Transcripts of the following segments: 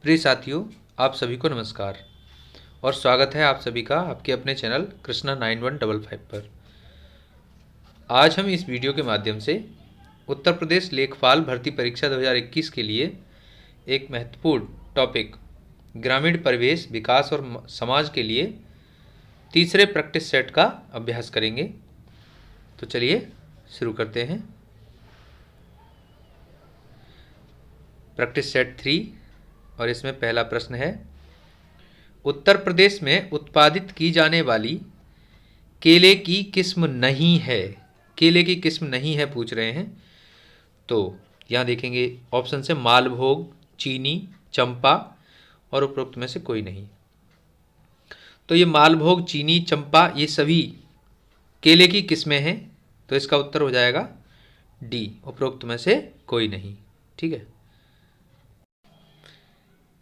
प्रिय साथियों, आप सभी को नमस्कार और स्वागत है आप सभी का आपके अपने चैनल कृष्णा 9155 पर। आज हम इस वीडियो के माध्यम से उत्तर प्रदेश लेखपाल भर्ती परीक्षा 2021 के लिए एक महत्वपूर्ण टॉपिक ग्रामीण परिवेश विकास और समाज के लिए तीसरे प्रैक्टिस सेट का अभ्यास करेंगे। तो चलिए शुरू करते हैं। प्रैक्टिस सेट 3 और इसमें पहला प्रश्न है, उत्तर प्रदेश में उत्पादित की जाने वाली केले की किस्म नहीं है। केले की किस्म नहीं है पूछ रहे हैं। तो यहाँ देखेंगे ऑप्शन से मालभोग, चीनी, चंपा और उपरोक्त में से कोई नहीं। तो ये मालभोग, चीनी, चंपा ये सभी केले की किस्में हैं। तो इसका उत्तर हो जाएगा डी, उपरोक्त में से कोई नहीं। ठीक है।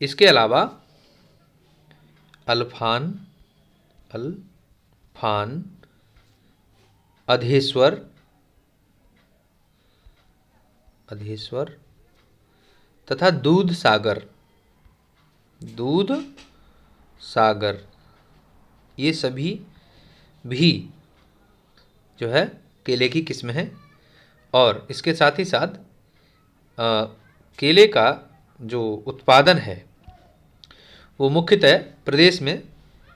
इसके अलावा अल्फान, अधेश्वर तथा दूध सागर ये सभी भी जो है केले की किस्म है। और इसके साथ ही साथ केले का जो उत्पादन है वो मुख्यतः प्रदेश में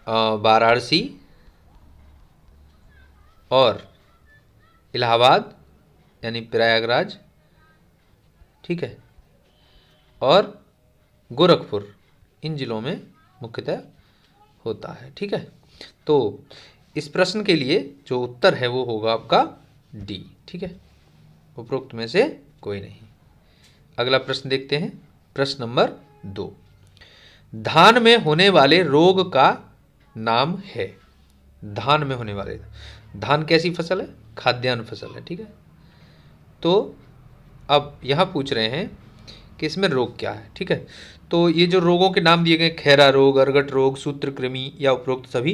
वाराणसी और इलाहाबाद यानी प्रयागराज, ठीक है, और गोरखपुर इन जिलों में मुख्यतः होता है। ठीक है। तो इस प्रश्न के लिए जो उत्तर है वो होगा आपका डी। ठीक है, उपरोक्त में से कोई नहीं। अगला प्रश्न देखते हैं। प्रश्न नंबर 2, धान में होने वाले रोग का नाम है। धान में होने वाले, धान कैसी फसल है? खाद्यान्न फसल है। ठीक है। तो अब यहाँ पूछ रहे हैं कि इसमें रोग क्या है। ठीक है। तो ये जो रोगों के नाम दिए गए, खैरा रोग, अर्गट रोग, सूत्रकृमि या उपरोक्त सभी।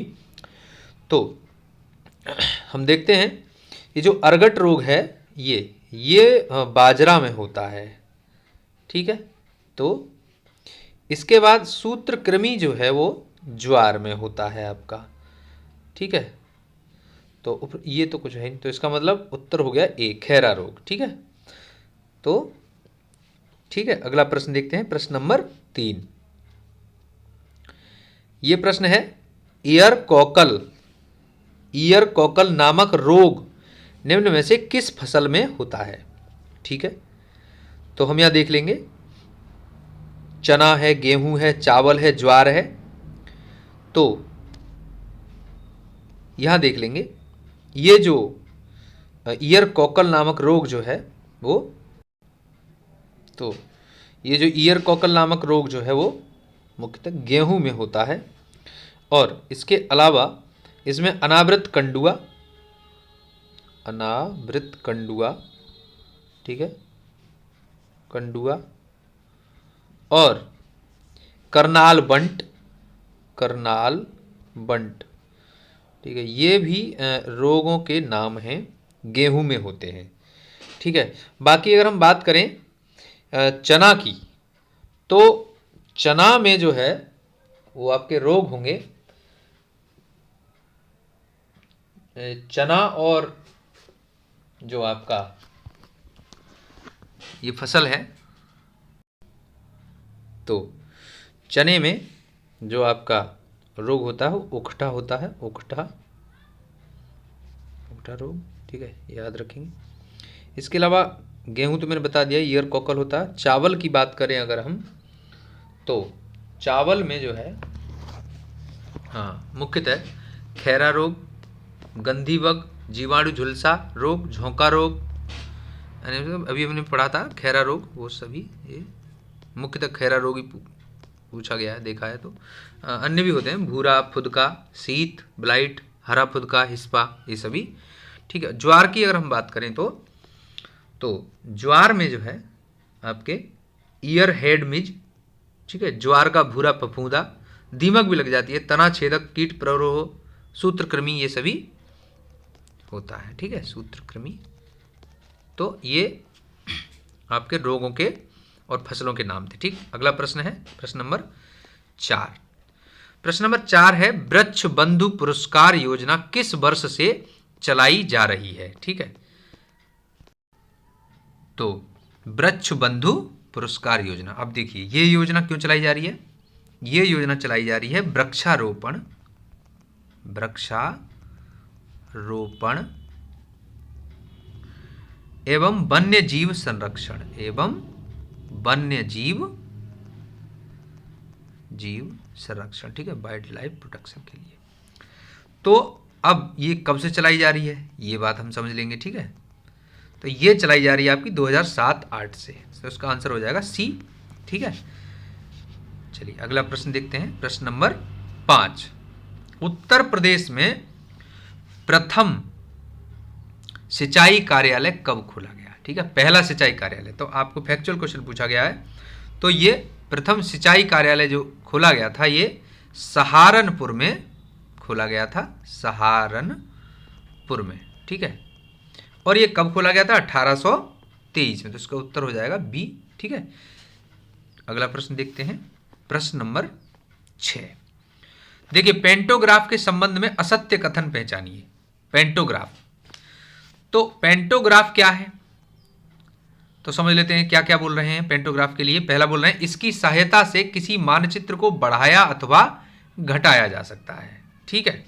तो हम देखते हैं ये जो अर्गट रोग है ये बाजरा में होता है। ठीक है। तो इसके बाद सूत्रकृमि जो है वो ज्वार में होता है आपका। ठीक है। तो ये तो कुछ है नहीं, तो इसका मतलब उत्तर हो गया ए, खैरा रोग। ठीक है। तो ठीक है, अगला प्रश्न देखते हैं। प्रश्न नंबर 3, ये प्रश्न है, ईयर कॉकल नामक रोग निम्न में से किस फसल में होता है? ठीक है। तो हम यहां देख लेंगे, चना है, गेहूं है, चावल है, ज्वार है। तो यहां देख लेंगे ये जो ईयर कॉकल नामक रोग जो है वो, तो ये जो ईयर कॉकल नामक रोग जो है वो मुख्यतः गेहूं में होता है। और इसके अलावा इसमें अनावृत कंडुआ, ठीक है, कंडुआ और करनाल बंट, ठीक है, ये भी रोगों के नाम हैं, गेहूं में होते हैं। ठीक है। बाकी अगर हम बात करें चना की, तो चना में जो है वो आपके रोग होंगे, चना और जो आपका ये फसल है, तो चने में जो आपका रोग होता है वो उखटा होता है, उखटा रोग। ठीक है, याद रखेंगे। इसके अलावा गेहूं तो मैंने बता दिया ईयर कॉकल होता है। चावल की बात करें अगर हम, तो चावल में जो है हाँ मुख्यतः खैरा रोग, गंधीबग, जीवाणु झुलसा रोग, झोंका रोग, अभी हमने पढ़ा था खैरा रोग, वो सभी ये मुख्यतः खैरा रोग ही पूछा गया है, देखा है। तो अन्य भी होते हैं, भूरा फुदका, शीत, ब्लाइट, हरा फुदका, हिस्पा, ये सभी। ठीक है। ज्वार की अगर हम बात करें तो ज्वार में जो है आपके ईयर हेड मिज, ठीक है, ज्वार का भूरा फफूंदा, दीमक भी लग जाती है, तना छेदक, कीट प्ररोह, सूत्रकृमि, ये सभी होता है। ठीक है, सूत्रकृमि। तो ये आपके रोगों के और फसलों के नाम थे। ठीक, अगला प्रश्न है प्रश्न नंबर 4। प्रश्न नंबर 4 है वृक्ष बंधु पुरस्कार योजना किस वर्ष से चलाई जा रही है। ठीक है, तो वृक्ष बंधु पुरस्कार योजना, अब देखिए ये योजना क्यों चलाई जा रही है। ये योजना चलाई जा रही है वृक्षारोपण एवं वन्य जीव संरक्षण ठीक है, वाइल्ड लाइफ प्रोटेक्शन के लिए। तो अब ये कब से चलाई जा रही है ये बात हम समझ लेंगे। ठीक है, तो ये चलाई जा रही है आपकी 2007-8 से, तो उसका आंसर हो जाएगा सी। ठीक है, चलिए अगला प्रश्न देखते हैं, प्रश्न नंबर 5। उत्तर प्रदेश में प्रथम सिंचाई कार्यालय कब खोला गया। ठीक है, पहला सिंचाई कार्यालय, तो आपको फैक्चुअल क्वेश्चन पूछा गया है। तो ये प्रथम सिंचाई कार्यालय जो खोला गया था ये सहारनपुर में खोला गया था, सहारनपुर में। ठीक है, और ये कब खोला गया था 1823 में, तो इसका उत्तर हो जाएगा बी। ठीक है, अगला प्रश्न देखते हैं, प्रश्न नंबर 6। देखिए पेंटोग्राफ के संबंध में असत्य कथन पहचानिए। पेंटोग्राफ, तो पेंटोग्राफ क्या है तो समझ लेते हैं क्या क्या बोल रहे हैं पेंटोग्राफ के लिए। पहला बोल रहे हैं इसकी सहायता से किसी मानचित्र को बढ़ाया अथवा घटाया जा सकता है। ठीक है,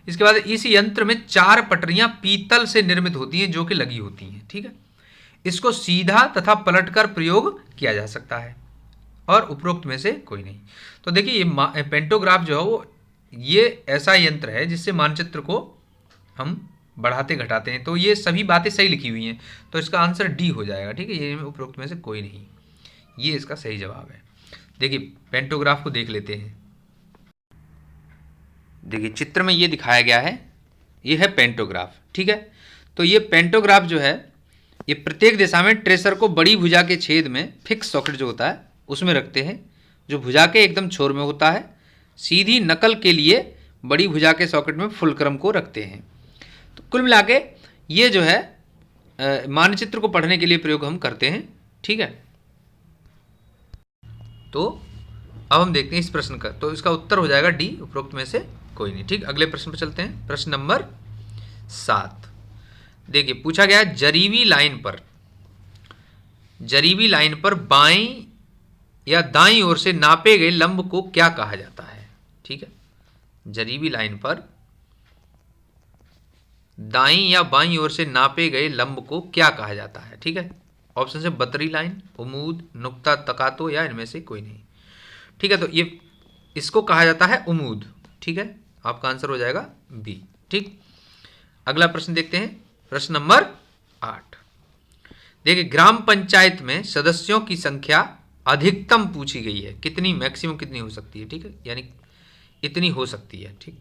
इसके बाद इस यंत्र में 4 पटरियां पीतल से निर्मित होती हैं जो कि लगी होती हैं। ठीक है, इसको सीधा तथा पलटकर प्रयोग किया जा सकता है और उपरोक्त में से कोई नहीं। तो देखिए ये पेंटोग्राफ जो है वो ये ऐसा यंत्र है जिससे मानचित्र को हम बढ़ाते घटाते हैं। तो ये सभी बातें सही लिखी हुई हैं, तो इसका आंसर डी हो जाएगा। ठीक है, ये उपरोक्त में से कोई नहीं, ये इसका सही जवाब है। देखिए पेंटोग्राफ को देख लेते हैं। देखिए चित्र में ये दिखाया गया है, ये है पेंटोग्राफ। ठीक है, तो ये पेंटोग्राफ जो है ये प्रत्येक दिशा में ट्रेसर को बड़ी भुजा के छेद में फिक्स सॉकेट जो होता है उसमें रखते हैं, जो भुजा के एकदम छोर में होता है। सीधी नकल के लिए बड़ी भुजा के सॉकेट में फुलक्रम को रखते हैं। तो कुल मिला के ये जो है मानचित्र को पढ़ने के लिए प्रयोग हम करते हैं। ठीक है, तो अब हम देखते हैं इस प्रश्न का, तो इसका उत्तर हो जाएगा डी, उपरोक्त में से कोई नहीं। ठीक, अगले प्रश्न पर चलते हैं, प्रश्न नंबर 7। देखिए पूछा गया है जरीबी लाइन पर बाईं या दाईं ओर से नापे गए लंब को क्या कहा जाता है। ठीक है, जरीबी लाइन पर दाईं या बाईं ओर से नापे गए लंब को क्या कहा जाता है। ठीक है, ऑप्शन से बतरी लाइन, उमूद, नुक्ता तकातो या इनमें से कोई नहीं। ठीक है, तो ये इसको कहा जाता है उमूद। ठीक है, आपका आंसर हो जाएगा बी। ठीक, अगला प्रश्न देखते हैं, प्रश्न नंबर 8। देखिए ग्राम पंचायत में सदस्यों की संख्या अधिकतम पूछी गई है, कितनी, मैक्सिमम कितनी हो सकती है। ठीक है, यानी इतनी हो सकती है। ठीक,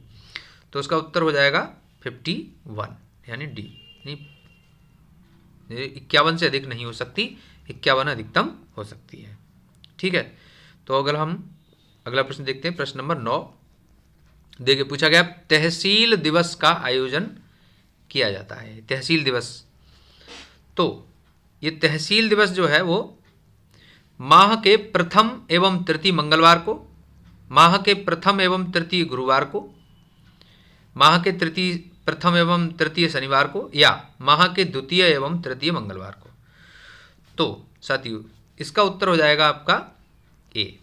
तो उसका उत्तर हो जाएगा 51, यानी डी। 51 से अधिक नहीं हो सकती, 51 अधिकतम हो सकती है। ठीक है, तो अगर हम अगला प्रश्न देखते हैं, प्रश्न नंबर 9। देखिए पूछा गया तहसील दिवस का आयोजन किया जाता है। तहसील दिवस, तो ये तहसील दिवस जो है वो माह के प्रथम एवं तृतीय मंगलवार को, माह के प्रथम एवं तृतीय गुरुवार को, माह के प्रथम एवं तृतीय शनिवार को, या माह के द्वितीय एवं तृतीय मंगलवार को। तो साथियों इसका उत्तर हो जाएगा आपका ए,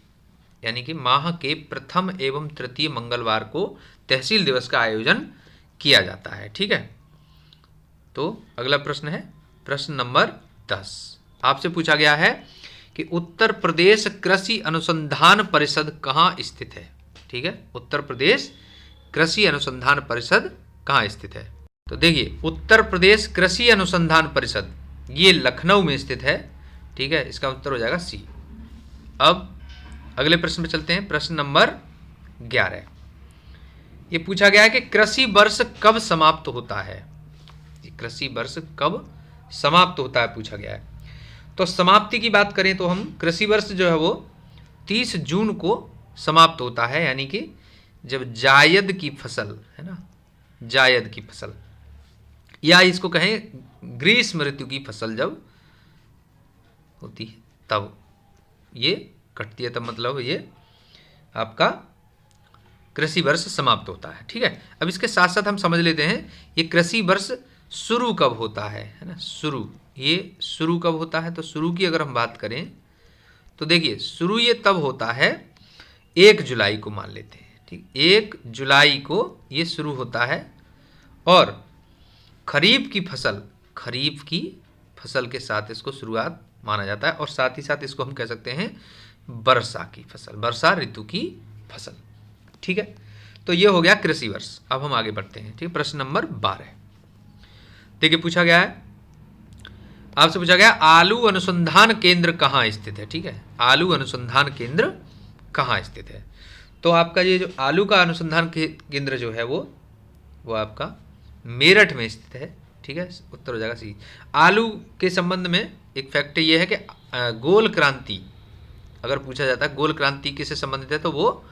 यानी कि माह के प्रथम एवं तृतीय मंगलवार को तहसील दिवस का आयोजन किया जाता है। ठीक है, तो अगला प्रश्न है प्रश्न नंबर 10। आपसे पूछा गया है कि उत्तर प्रदेश कृषि अनुसंधान परिषद कहाँ स्थित है। ठीक है, उत्तर प्रदेश कृषि अनुसंधान परिषद कहाँ स्थित है। तो देखिए उत्तर प्रदेश कृषि अनुसंधान परिषद ये लखनऊ में स्थित है। ठीक है, इसका उत्तर हो जाएगा सी। अब अगले प्रश्न पर चलते हैं, प्रश्न नंबर 11। ये पूछा गया है कि कृषि वर्ष कब समाप्त होता है। कृषि वर्ष कब समाप्त होता है पूछा गया है। तो समाप्ति की बात करें तो हम कृषि वर्ष जो है वो 30 जून को समाप्त होता है, यानी कि जब जायद की फसल है ना, जायद की फसल, या इसको कहें ग्रीष्म ऋतु की फसल जब होती है तब ये कटती है तब मतलब ये आपका कृषि वर्ष समाप्त होता है। ठीक है, अब इसके साथ साथ हम समझ लेते हैं ये कृषि वर्ष शुरू कब होता है ना। शुरू, ये शुरू कब होता है, तो शुरू की अगर हम बात करें तो देखिए शुरू ये तब होता है 1 जुलाई को मान लेते हैं। ठीक, 1 जुलाई को ये शुरू होता है और खरीफ की फसल के साथ इसको शुरुआत माना जाता है और साथ ही साथ इसको हम कह सकते हैं वर्षा की फसल, वर्षा ऋतु की फसल। ठीक है, तो ये हो गया कृषि वर्ष। अब हम आगे बढ़ते हैं। ठीक, प्रश्न नंबर 12 देखिए पूछा गया है, आपसे पूछा गया आलू अनुसंधान केंद्र कहाँ स्थित है। ठीक है, आलू अनुसंधान केंद्र कहाँ स्थित है, तो आपका ये जो आलू का अनुसंधान केंद्र जो है वो आपका मेरठ में स्थित है। ठीक है, उत्तर हो जाएगा सी। आलू के संबंध में एक फैक्ट ये है कि गोल क्रांति अगर पूछा जाता है गोल क्रांति किससे संबंधित है तो वो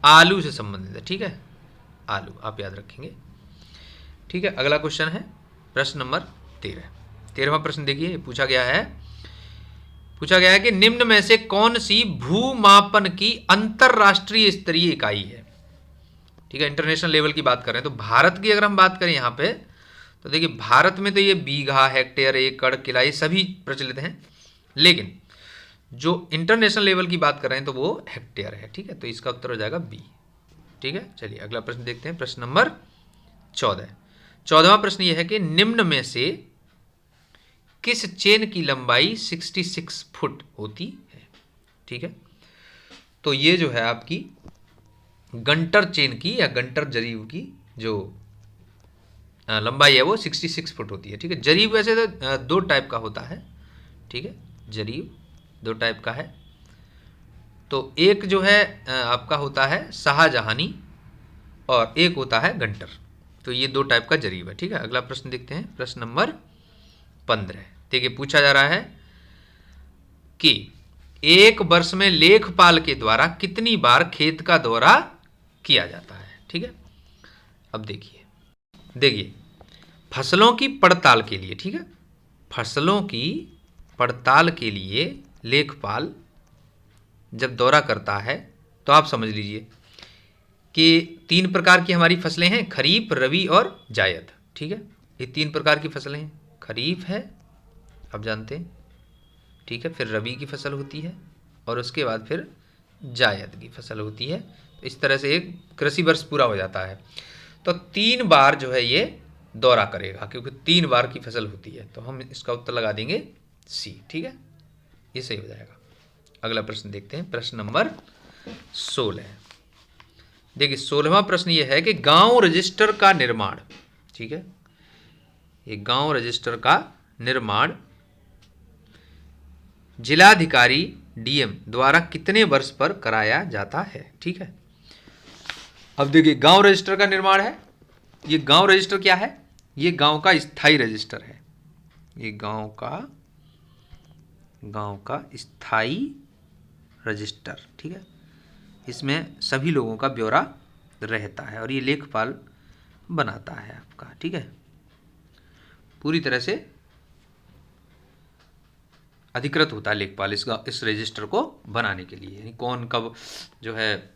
आलू से संबंधित है। ठीक है, आलू आप याद रखेंगे। ठीक है, अगला क्वेश्चन है प्रश्न नंबर 13वां प्रश्न देखिए पूछा गया है कि निम्न में से कौन सी भूमापन की अंतरराष्ट्रीय स्तरीय इकाई है। ठीक है, इंटरनेशनल लेवल की बात कर रहे हैं तो भारत की अगर हम बात करें यहाँ पे तो देखिए भारत में तो ये बीघा, हेक्टेयर, एकड़, किला ये सभी प्रचलित हैं, लेकिन जो इंटरनेशनल लेवल की बात कर रहे हैं तो वो हेक्टेयर है। ठीक है, तो इसका उत्तर हो जाएगा बी। ठीक है, चलिए अगला प्रश्न देखते हैं, प्रश्न नंबर 14वां प्रश्न ये है कि निम्न में से किस चेन की लंबाई 66 फुट होती है। ठीक है, तो ये जो है आपकी गंटर चेन की या गंटर जरीब की जो लंबाई है वो 66 फुट होती है। ठीक है, जरीब वैसे तो 2 टाइप का होता है। ठीक है, जरीब 2 टाइप का है, तो एक जो है आपका होता है शाहजहानी और एक होता है गंटर, तो ये 2 टाइप का जरीब है। ठीक है, अगला प्रश्न देखते हैं, प्रश्न नंबर 15 देखिए पूछा जा रहा है कि एक वर्ष में लेखपाल के द्वारा कितनी बार खेत का दौरा किया जाता है। ठीक है, अब देखिए फसलों की पड़ताल के लिए, ठीक है, फसलों की पड़ताल के लिए लेखपाल जब दौरा करता है तो आप समझ लीजिए कि 3 प्रकार की हमारी फसलें हैं, खरीफ, रबी और जायद। ठीक है, ये 3 प्रकार की फसलें हैं। खरीफ है आप जानते हैं, ठीक है, फिर रबी की फसल होती है और उसके बाद फिर जायद की फसल होती है। तो इस तरह से एक कृषि वर्ष पूरा हो जाता है। तो 3 बार जो है ये दौरा करेगा क्योंकि 3 बार की फसल होती है, तो हम इसका उत्तर लगा देंगे सी। ठीक है, ये सही हो जाएगा। अगला प्रश्न देखते हैं, प्रश्न नंबर 16 देखिए 16वां प्रश्न ये है कि गांव रजिस्टर का निर्माण, ठीक है, ये गांव रजिस्टर का निर्माण जिलाधिकारी डीएम द्वारा कितने वर्ष पर कराया जाता है। ठीक है, अब देखिए गांव रजिस्टर का निर्माण है, ये गांव रजिस्टर क्या है, ये गांव का स्थायी रजिस्टर है, ये गांव का स्थायी रजिस्टर। ठीक है, इसमें सभी लोगों का ब्यौरा रहता है और ये लेखपाल बनाता है आपका। ठीक है, पूरी तरह से अधिकृत होता है लेखपाल इस रजिस्टर को बनाने के लिए, यानी कौन कब जो है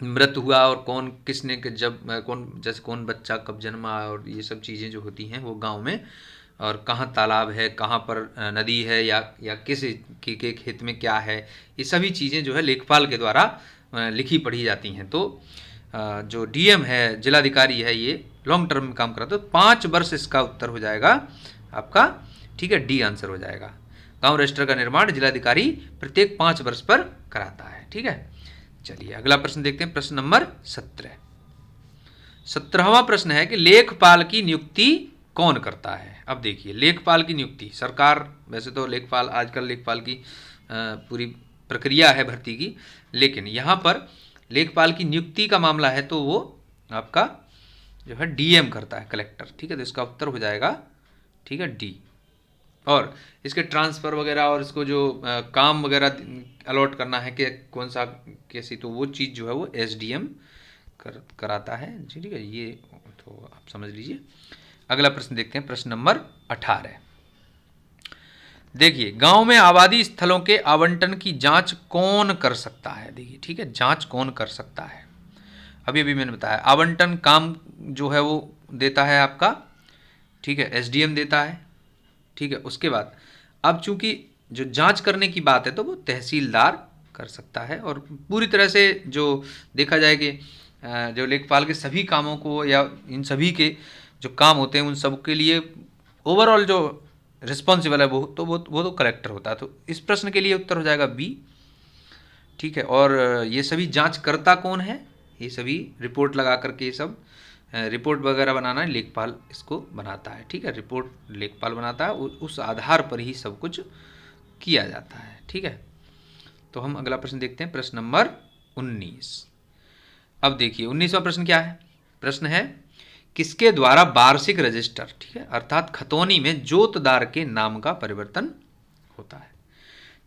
मृत हुआ और कौन किसने जब कौन बच्चा कब जन्मा और ये सब चीज़ें जो होती हैं वो गांव में, और कहाँ तालाब है, कहाँ पर नदी है या किस के खेत में क्या है, ये सभी चीज़ें जो है लेखपाल के द्वारा लिखी पढ़ी जाती हैं। तो जो डीएम है, जिलाधिकारी है, ये लॉन्ग टर्म में काम कराता है। तो 5 वर्ष इसका उत्तर हो जाएगा आपका। ठीक है, डी आंसर हो जाएगा। गांव रजिस्टर का निर्माण जिलाधिकारी प्रत्येक 5 वर्ष पर कराता है। ठीक है, चलिए अगला प्रश्न देखते हैं, प्रश्न नंबर 17वां प्रश्न है कि लेखपाल की नियुक्ति कौन करता है। अब देखिए लेखपाल की नियुक्ति सरकार, वैसे तो लेखपाल आजकल लेखपाल की पूरी प्रक्रिया है भर्ती की, लेकिन यहाँ पर लेखपाल की नियुक्ति का मामला है तो वो आपका जो है डीएम करता है, कलेक्टर। ठीक है, तो इसका उत्तर हो जाएगा, ठीक है, डी। और इसके ट्रांसफ़र वगैरह और इसको जो काम वगैरह अलॉट करना है कि कौन सा कैसी, तो वो चीज़ जो है वो एसडीएम कराता है। ठीक है, ये तो आप समझ लीजिए। अगला प्रश्न देखते हैं, प्रश्न नंबर 18 देखिए, गांव में आबादी स्थलों के आवंटन की जांच कौन कर सकता है? देखिए, ठीक है, जांच कौन कर सकता है? अभी अभी मैंने बताया, आवंटन काम जो है वो देता है आपका, ठीक है, एसडीएम देता है, ठीक है। उसके बाद अब चूंकि जो जांच करने की बात है तो वो तहसीलदार कर सकता है। और पूरी तरह से जो देखा जाए कि जो लेखपाल के सभी कामों को या इन सभी के जो काम होते हैं उन सब के लिए ओवरऑल जो रिस्पॉन्सिबल है वो तो कलेक्टर होता है। तो इस प्रश्न के लिए उत्तर हो जाएगा बी, ठीक है। और ये सभी जांचकर्ता कौन है? ये सभी रिपोर्ट लगा करके ये सब रिपोर्ट वगैरह बनाना लेखपाल इसको बनाता है, ठीक है। रिपोर्ट लेखपाल बनाता है, उस आधार पर ही सब कुछ किया जाता है, ठीक है। तो हम अगला प्रश्न देखते हैं, प्रश्न नंबर 19। अब देखिए 19वां प्रश्न क्या है? प्रश्न है, किसके द्वारा वार्षिक रजिस्टर, ठीक है, अर्थात खतौनी में जोतदार के नाम का परिवर्तन होता है?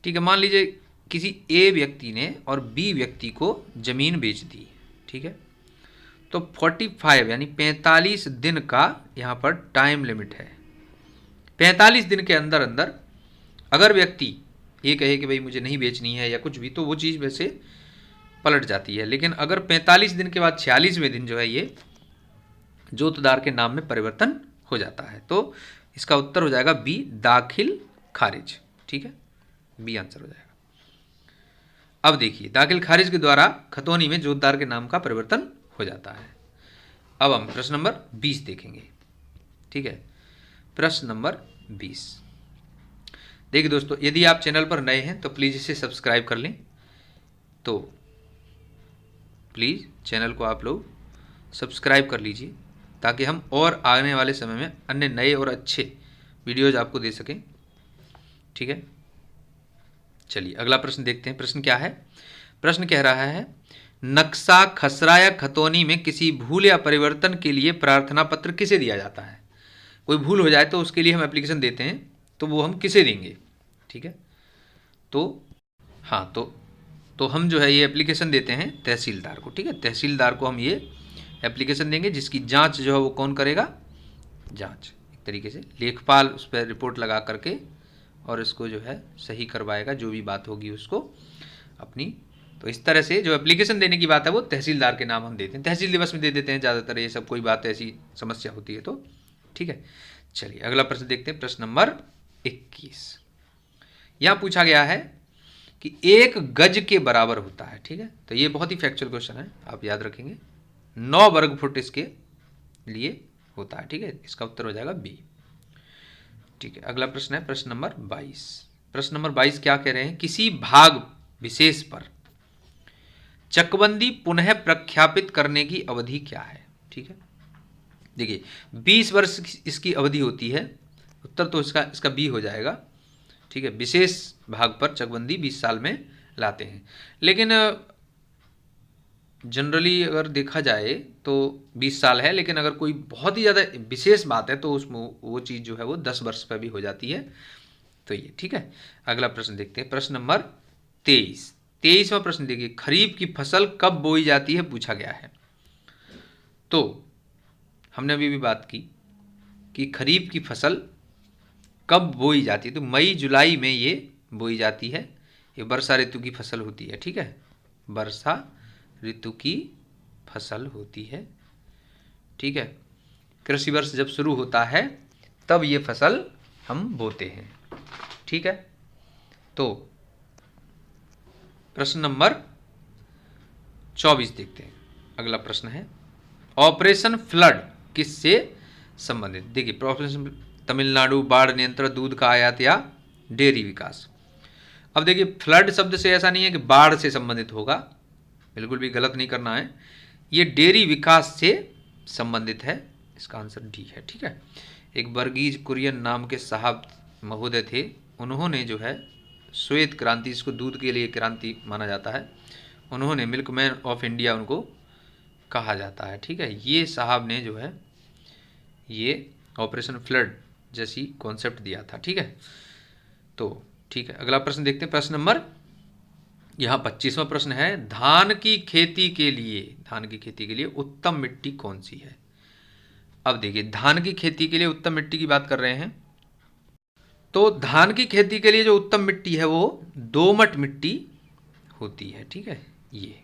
ठीक है, मान लीजिए किसी ए व्यक्ति ने और बी व्यक्ति को जमीन बेच दी, ठीक है। तो 45 यानी 45 दिन का यहाँ पर टाइम लिमिट है। 45 दिन के अंदर अंदर अगर व्यक्ति ये कहे कि भाई मुझे नहीं बेचनी है या कुछ भी, तो वो चीज़ वैसे पलट जाती है। लेकिन अगर 45 दिन के बाद 46वें दिन जो है ये जोतदार के नाम में परिवर्तन हो जाता है। तो इसका उत्तर हो जाएगा बी, दाखिल खारिज, ठीक है, बी आंसर हो जाएगा। अब देखिए, दाखिल खारिज के द्वारा खतौनी में जोतदार के नाम का परिवर्तन हो जाता है। अब हम प्रश्न नंबर 20 देखेंगे, ठीक है। प्रश्न नंबर 20, देखिए दोस्तों, यदि आप चैनल पर नए हैं तो प्लीज़ इसे सब्सक्राइब कर लें। तो प्लीज़ चैनल को आप लोग सब्सक्राइब कर लीजिए ताकि हम और आने वाले समय में अन्य नए और अच्छे वीडियोज़ आपको दे सकें, ठीक है। चलिए अगला प्रश्न देखते हैं। प्रश्न क्या है? प्रश्न कह रहा है, नक्शा, खसरा या खतौनी में किसी भूल या परिवर्तन के लिए प्रार्थना पत्र किसे दिया जाता है? कोई भूल हो जाए तो उसके लिए हम एप्लीकेशन देते हैं, तो वो हम किसे देंगे, ठीक है। तो हाँ, तो हम जो है ये एप्लीकेशन देते हैं तहसीलदार को, ठीक है। तहसीलदार को हम ये एप्लीकेशन देंगे, जिसकी जांच जो है वो कौन करेगा? जांच एक तरीके से लेखपाल उस पर रिपोर्ट लगा करके और इसको जो है सही करवाएगा, जो भी बात होगी उसको अपनी। तो इस तरह से जो एप्लीकेशन देने की बात है वो तहसीलदार के नाम हम देते हैं, तहसील दिवस में दे देते हैं ज़्यादातर, ये सब कोई बात ऐसी समस्या होती है तो, ठीक है। चलिए अगला प्रश्न देखते हैं, प्रश्न नंबर 21। यहाँ पूछा गया है कि 1 गज के बराबर होता है, ठीक है। तो ये बहुत ही फैक्चुअल क्वेश्चन है, आप याद रखेंगे। 9 वर्ग फुट इसके लिए होता है, ठीक है। इसका उत्तर हो जाएगा बी, ठीक है। अगला प्रश्न है प्रश्न नंबर 22। प्रश्न नंबर 22 क्या कह रहे हैं? किसी भाग विशेष पर चकबंदी पुनः प्रख्यापित करने की अवधि क्या है, ठीक है। देखिए 20 वर्ष इसकी अवधि होती है, उत्तर तो इसका बी हो जाएगा, ठीक है। विशेष भाग पर चकबंदी 20 साल में लाते हैं, लेकिन जनरली अगर देखा जाए तो 20 साल है, लेकिन अगर कोई बहुत ही ज़्यादा विशेष बात है तो उसमें वो चीज़ जो है वो 10 वर्ष पर भी हो जाती है। तो ये ठीक है। अगला प्रश्न देखते हैं, प्रश्न नंबर 23। 23वां प्रश्न देखिए, खरीफ की फसल कब बोई जाती है पूछा गया है। तो हमने अभी भी बात की कि खरीफ की फसल कब बोई जाती है, तो मई जुलाई में ये बोई जाती है। ये वर्षा ऋतु की फसल होती है, ठीक है, वर्षा ऋतु की फसल होती है, ठीक है। कृषि वर्ष जब शुरू होता है तब ये फसल हम बोते हैं, ठीक है। तो प्रश्न नंबर 24 देखते हैं। अगला प्रश्न है, ऑपरेशन फ्लड किससे संबंधित? देखिए, ऑपरेशन तमिलनाडु बाढ़ नियंत्रण, दूध का आयात या डेयरी विकास। अब देखिए, फ्लड शब्द से ऐसा नहीं है कि बाढ़ से संबंधित होगा, बिल्कुल भी गलत नहीं करना है। ये डेयरी विकास से संबंधित है, इसका आंसर डी है, ठीक है। एक वर्गीज कुरियन नाम के साहब महोदय थे, उन्होंने जो है श्वेत क्रांति, इसको दूध के लिए क्रांति माना जाता है, उन्होंने मिल्कमैन ऑफ इंडिया उनको कहा जाता है, ठीक है। ये साहब ने जो है ये ऑपरेशन फ्लड जैसी कॉन्सेप्ट दिया था, ठीक है। तो ठीक है, अगला प्रश्न देखते हैं, प्रश्न नंबर यहाँ 25वां प्रश्न है, धान की खेती के लिए उत्तम मिट्टी कौन सी है? अब देखिए, धान की खेती के लिए उत्तम मिट्टी की बात कर रहे हैं तो धान की खेती के लिए जो उत्तम मिट्टी है वो दोमट मिट्टी होती है। ठीक है, ये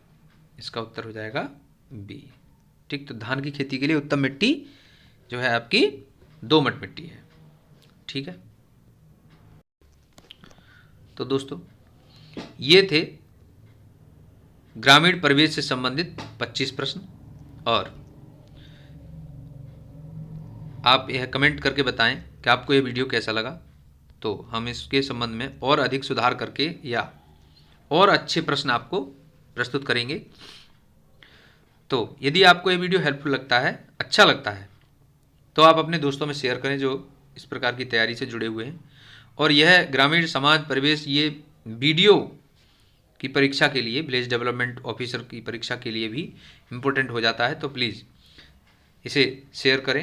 इसका उत्तर हो जाएगा बी। ठीक, तो धान की खेती के लिए उत्तम मिट्टी जो है आपकी दोमट मिट्टी है। ठीक है, तो दोस्तों ये थे ग्रामीण परिवेश से संबंधित 25 प्रश्न, और आप यह कमेंट करके बताएं कि आपको ये वीडियो कैसा लगा, तो हम इसके संबंध में और अधिक सुधार करके या और अच्छे प्रश्न आपको प्रस्तुत करेंगे। तो यदि आपको ये वीडियो हेल्पफुल लगता है, अच्छा लगता है, तो आप अपने दोस्तों में शेयर करें जो इस प्रकार की तैयारी से जुड़े हुए हैं। और यह ग्रामीण समाज परिवेश ये वीडियो की परीक्षा के लिए, विलेज डेवलपमेंट ऑफिसर की परीक्षा के लिए भी इम्पोर्टेंट हो जाता है। तो प्लीज़ इसे शेयर करें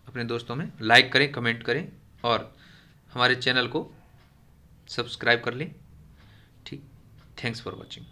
अपने दोस्तों में, लाइक करें, कमेंट करें, और हमारे चैनल को सब्सक्राइब कर लें। ठीक, थैंक्स फॉर वॉचिंग।